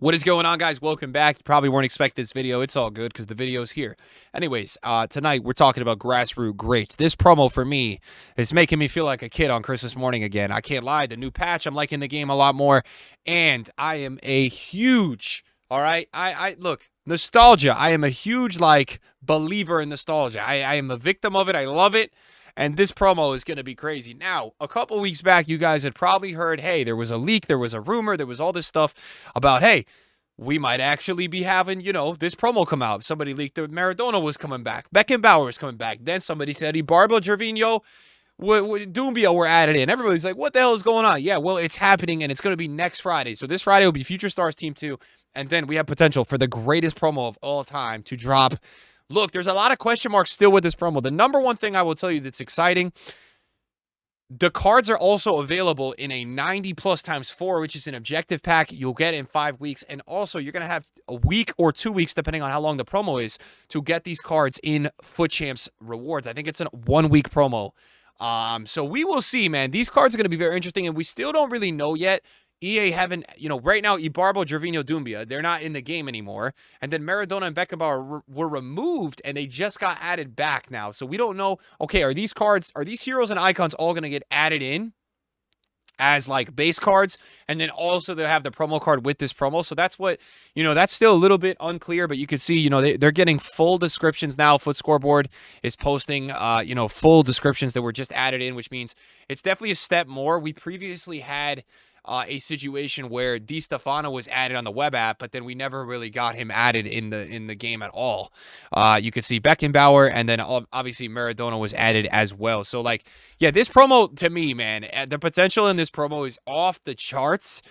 What is going on, guys? Welcome back. You probably weren't expecting this video. It's all good because the video's here. Anyways, tonight we're talking about grassroots greats. This promo for me is making me feel like a kid on Christmas morning again. I can't lie. The new patch, I'm liking the game a lot more. And I am a huge, all right? I look, nostalgia. I am a huge, believer in nostalgia. I am a victim of it. I love it. And this promo is going to be crazy. Now, a couple weeks back, you guys had probably heard, hey, there was a leak, there was a rumor, there was all this stuff about, hey, we might actually be having, this promo come out. Somebody leaked that Maradona was coming back. Beckenbauer was coming back. Then somebody said Ibarbo, Gervinho, Doumbia were added in. Everybody's like, what the hell is going on? Yeah, well, it's happening, and it's going to be next Friday. So this Friday will be Future Stars Team 2, and then we have potential for the greatest promo of all time to drop. Look, there's a lot of question marks still with this promo. The number one thing I will tell you that's exciting, the cards are also available in a 90 plus times 4, which is an objective pack you'll get in 5 weeks. And also, you're going to have a week or 2 weeks, depending on how long the promo is, to get these cards in Foot Champs rewards. I think it's a 1 week promo. So we will see, man. These cards are going to be very interesting, and we still don't really know yet. EA haven't, right now, Ibarbo, Gervinho, Doumbia, they're not in the game anymore. And then Maradona and Beckenbauer were removed, and they just got added back now. So we don't know, okay, are these heroes and icons all going to get added in as, base cards? And then also they'll have the promo card with this promo. So that's what, that's still a little bit unclear, but you can see, they're getting full descriptions now. Foot Scoreboard is posting, full descriptions that were just added in, which means it's definitely a step more. We previously had a situation where Di Stefano was added on the web app, but then we never really got him added in the game at all. You could see Beckenbauer, and then obviously Maradona was added as well. So, this promo, to me, man, the potential in this promo is off the charts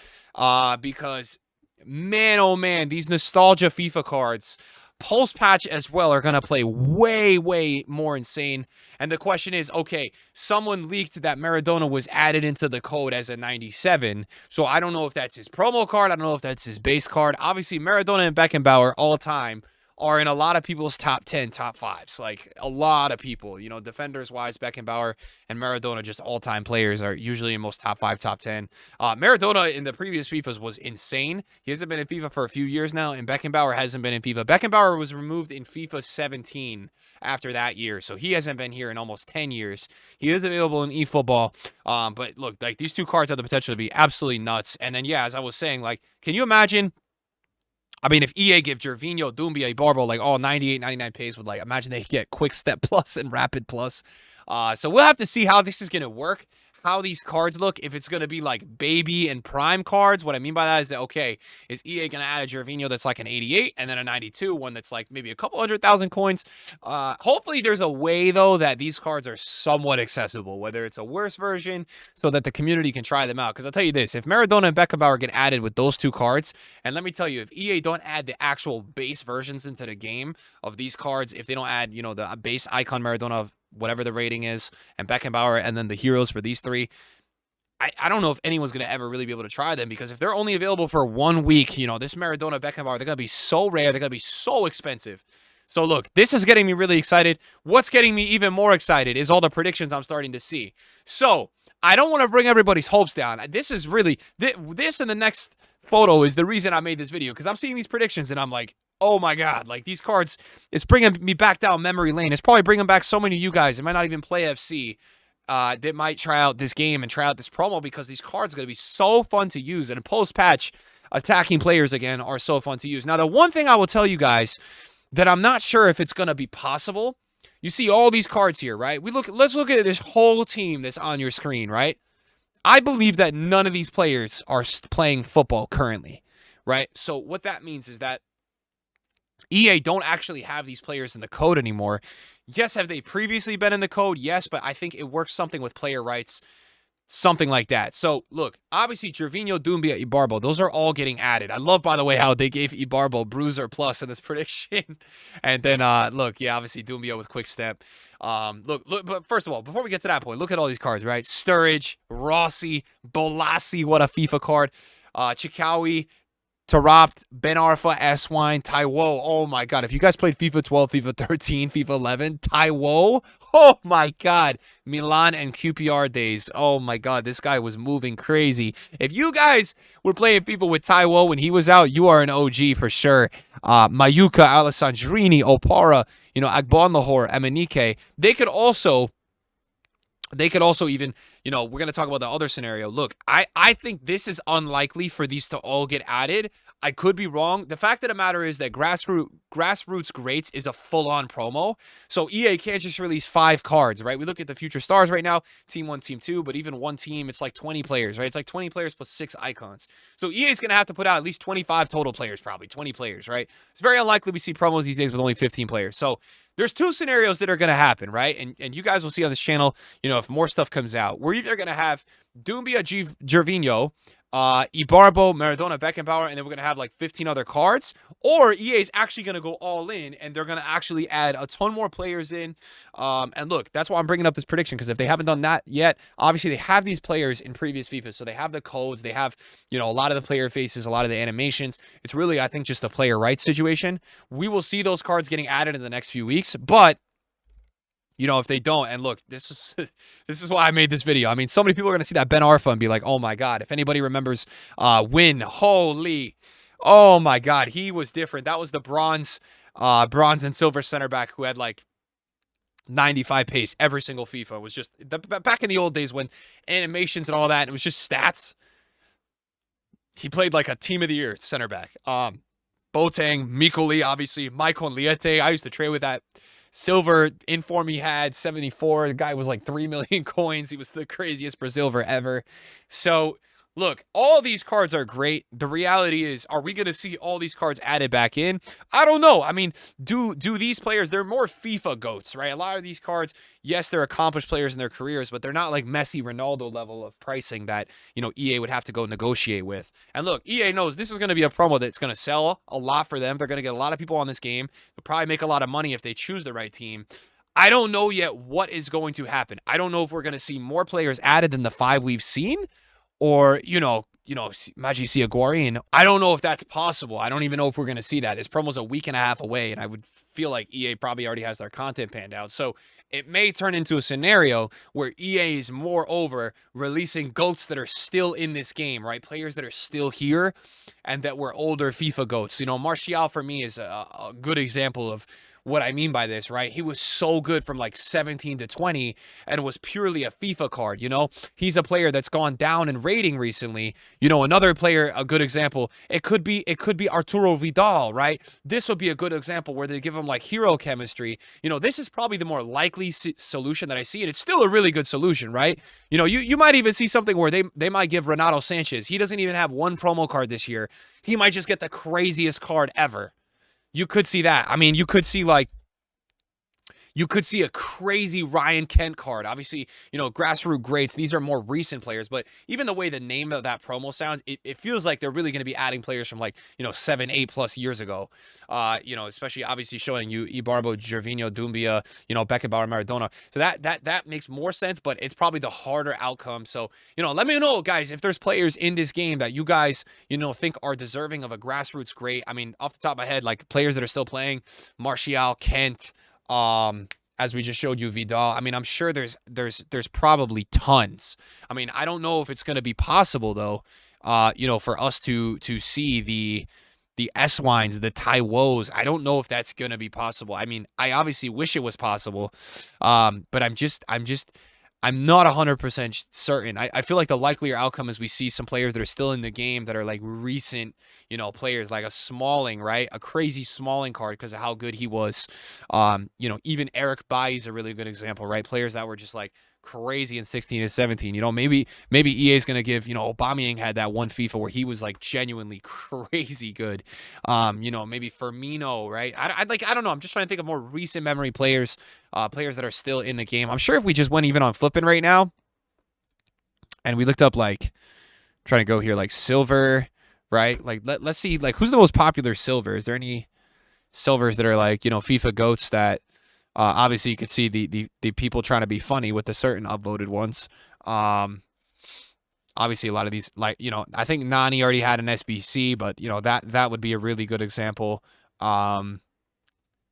because, man, oh, man, these nostalgia FIFA cards, post-patch as well, are going to play way, way more insane. And the question is, okay, someone leaked that Maradona was added into the code as a 97. So I don't know if that's his promo card. I don't know if that's his base card. Obviously, Maradona and Beckenbauer all time are in a lot of people's top 10, top 5s. A lot of people, defenders-wise, Beckenbauer and Maradona, just all-time players, are usually in most top 5, top 10. Maradona in the previous FIFAs was insane. He hasn't been in FIFA for a few years now, and Beckenbauer hasn't been in FIFA. Beckenbauer was removed in FIFA 17 after that year, so he hasn't been here in almost 10 years. He is available in eFootball, but look, these two cards have the potential to be absolutely nuts. And then, yeah, as I was saying, can you imagine? I mean, if EA give Gervinho, Doumbia, Ibarbo, all 98, 99 pace with, imagine they get Quick Step Plus and Rapid Plus. So we'll have to see how this is going to work, how these cards look, if it's going to be baby and prime cards. What I mean by that is that, okay, is EA going to add a Gervinho that's an 88 and then a 92, one that's maybe a couple 100,000 coins? Hopefully there's a way, though, that these cards are somewhat accessible, whether it's a worse version so that the community can try them out. Because I'll tell you this, if Maradona and Beckenbauer get added with those two cards, and let me tell you, if EA don't add the actual base versions into the game of these cards, if they don't add, the base icon Maradona of whatever the rating is, and Beckenbauer, and then the heroes for these three, I don't know if anyone's going to ever really be able to try them, because if they're only available for 1 week, this Maradona, Beckenbauer, they're going to be so rare, they're going to be so expensive. So look, this is getting me really excited. What's getting me even more excited is all the predictions I'm starting to see. So I don't want to bring everybody's hopes down. This is really, this and the next photo is the reason I made this video, because I'm seeing these predictions and I'm like, oh my God, these cards, it's bringing me back down memory lane. It's probably bringing back so many of you guys that might not even play FC that might try out this game and try out this promo, because these cards are going to be so fun to use. And post-patch, attacking players again are so fun to use. Now, the one thing I will tell you guys that I'm not sure if it's going to be possible, you see all these cards here, right? Let's look at this whole team that's on your screen, right? I believe that none of these players are playing football currently, right? So what that means is that EA don't actually have these players in the code anymore. Yes, have they previously been in the code? Yes, but I think it works something with player rights, something like that. So, look, obviously, Gervinho, Doumbia, Ibarbo, those are all getting added. I love, by the way, how they gave Ibarbo Bruiser Plus in this prediction. And then, look, yeah, obviously, Doumbia with Quick Step. Look, but first of all, before we get to that point, look at all these cards, right? Sturridge, Rossi, Bolassi, what a FIFA card. Chikawi, Taropt, Ben Arfa, Aswine, Taiwo. Oh my God. If you guys played FIFA 12, FIFA 13, FIFA 11, Taiwo. Oh my God. Milan and QPR days. Oh my God. This guy was moving crazy. If you guys were playing FIFA with Taiwo when he was out, you are an OG for sure. Mayuka, Alessandrini, Opara, Agbonlahor, Emenike. They could also even, we're going to talk about the other scenario. Look, I think this is unlikely for these to all get added. I could be wrong. The fact of the matter is that Grassroots Greats is a full-on promo. So EA can't just release 5 cards, right? We look at the Future Stars right now, Team 1, Team 2, but even one team, it's like 20 players, right? It's like 20 players plus 6 icons. So EA is going to have to put out at least 25 total players, probably 20 players, right? It's very unlikely we see promos these days with only 15 players. So there's 2 scenarios that are going to happen, right? And you guys will see on this channel, if more stuff comes out. We're either going to have Doumbia, Gervinho, Ibarbo, Maradona, Beckenbauer, and then we're going to have like 15 other cards. Or EA is actually going to go all in, and they're going to actually add a ton more players in. And look, that's why I'm bringing up this prediction, because if they haven't done that yet, obviously they have these players in previous FIFA. So they have the codes, they have, a lot of the player faces, a lot of the animations. It's really, I think, just a player rights situation. We will see those cards getting added in the next few weeks, but if they don't, and look, this is why I made this video. I mean, so many people are going to see that Ben Arfa and be like, oh my God. If anybody remembers Win, holy, oh my God, he was different. That was the bronze and silver center back who had like 95 pace every single FIFA. It was just, back in the old days when animations and all that, it was just stats. He played like a team of the year center back. Boateng, Mikoli, obviously, Maicon Liete. I used to trade with that silver inform he had, 74. The guy was like 3 million coins. He was the craziest Brazilian ever. So, look, all these cards are great. The reality is, are we going to see all these cards added back in? I don't know. I mean, do these players, they're more FIFA goats, right? A lot of these cards, yes, they're accomplished players in their careers, but they're not like Messi, Ronaldo level of pricing that, EA would have to go negotiate with. And look, EA knows this is going to be a promo that's going to sell a lot for them. They're going to get a lot of people on this game. They'll probably make a lot of money if they choose the right team. I don't know yet what is going to happen. I don't know if we're going to see more players added than the 5 we've seen, or, imagine you see a Guarin. I don't know if that's possible. I don't even know if we're going to see that. This promo's a week and a half away, and I would feel like EA probably already has their content panned out. So it may turn into a scenario where EA is moreover releasing GOATs that are still in this game, right? Players that are still here and that were older FIFA GOATs. Martial for me is a good example of what I mean by this, right? He was so good from like 17 to 20 and was purely a FIFA card, He's a player that's gone down in rating recently. Another player, a good example, it could be Arturo Vidal, right? This would be a good example where they give him like hero chemistry. This is probably the more likely solution that I see, and it's still a really good solution, right? You might even see something where they might give Renato Sanchez. He doesn't even have one promo card this year. He might just get the craziest card ever. You could see that. I mean, you could see a crazy Ryan Kent card. Obviously, Grassroots Greats, these are more recent players, but even the way the name of that promo sounds, it feels like they're really going to be adding players from 7, 8 plus years ago. Especially obviously showing you Ibarbo, Gervinho, Doumbia, Beckenbauer, Maradona. So that makes more sense, but it's probably the harder outcome. So, let me know, guys, if there's players in this game that you guys, think are deserving of a Grassroots Great. I mean, off the top of my head, like players that are still playing, Martial, Kent, as we just showed you, Vidal. I mean, I'm sure there's probably tons. I mean, I don't know if it's going to be possible though, for us to see the S-Wines, the Taiwos. I don't know if that's going to be possible. I mean, I obviously wish it was possible, but I'm not 100% certain. I feel like the likelier outcome is we see some players that are still in the game that are like recent, players like a Smalling, right? A crazy Smalling card because of how good he was. Even Eric Bailly is a really good example, right? Players that were just like crazy in 16 and 17. Maybe EA is going to give, Aubameyang had that one FIFA where he was like genuinely crazy good. Maybe Firmino, right? I don't know. I'm just trying to think of more recent memory players, players that are still in the game. I'm sure if we just went even on flipping right now and we looked up trying to go here like silver, right? Like let's see who's the most popular silver. Is there any silvers that are FIFA GOATs that obviously you could see the people trying to be funny with the certain upvoted ones. Obviously, a lot of these, like, I think Nani already had an SBC, but that would be a really good example.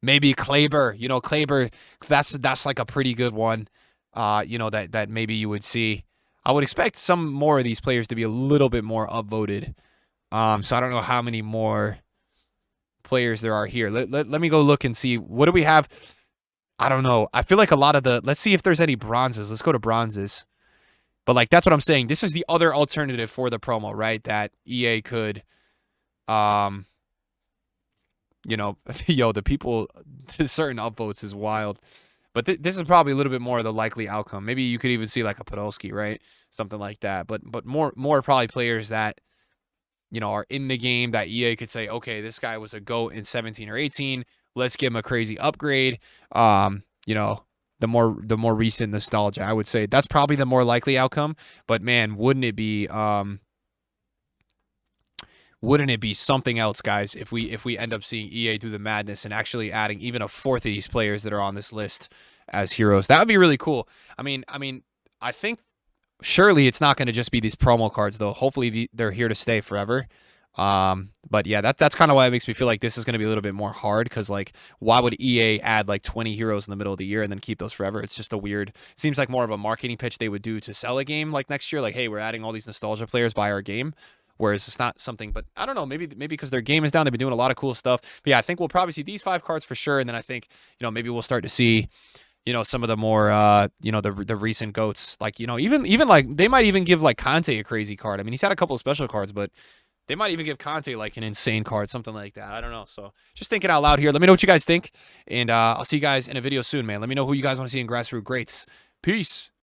Maybe Kleber, Kleber, that's like a pretty good one. That maybe you would see. I would expect some more of these players to be a little bit more upvoted. So I don't know how many more players there are here. Let me go look and see. What do we have? I don't know. I feel like a lot of let's see if there's any bronzes. Let's go to bronzes. But like, that's what I'm saying. This is the other alternative for the promo, right? That EA could, the people to certain upvotes is wild. But this is probably a little bit more of the likely outcome. Maybe you could even see like a Podolski, right? Something like that. But more probably players that, are in the game that EA could say, okay, this guy was a GOAT in 17 or 18. Let's give him a crazy upgrade. The more recent nostalgia, I would say that's probably the more likely outcome. But man, wouldn't it be something else, guys, if we end up seeing EA do the madness and actually adding even a fourth of these players that are on this list as heroes? That would be really cool. I mean, I think surely it's not going to just be these promo cards, though. Hopefully they're here to stay forever. But yeah, that's kind of why it makes me feel like this is going to be a little bit more hard, because like, why would EA add like 20 heroes in the middle of the year and then keep those forever? It's just seems like more of a marketing pitch they would do to sell a game like next year. Like, hey, we're adding all these nostalgia players, buy our game. Whereas it's not something, but I don't know, maybe because their game is down, they've been doing a lot of cool stuff. But yeah, I think we'll probably see these 5 cards for sure. And then I think, maybe we'll start to see, some of the more, the recent GOATs, like, even like, they might even give like Conte a crazy card. I mean, he's had a couple of special cards, but they might even give Conte like an insane card, something like that. I don't know. So just thinking out loud here. Let me know what you guys think. And I'll see you guys in a video soon, man. Let me know who you guys want to see in Grassroots Greats. Peace.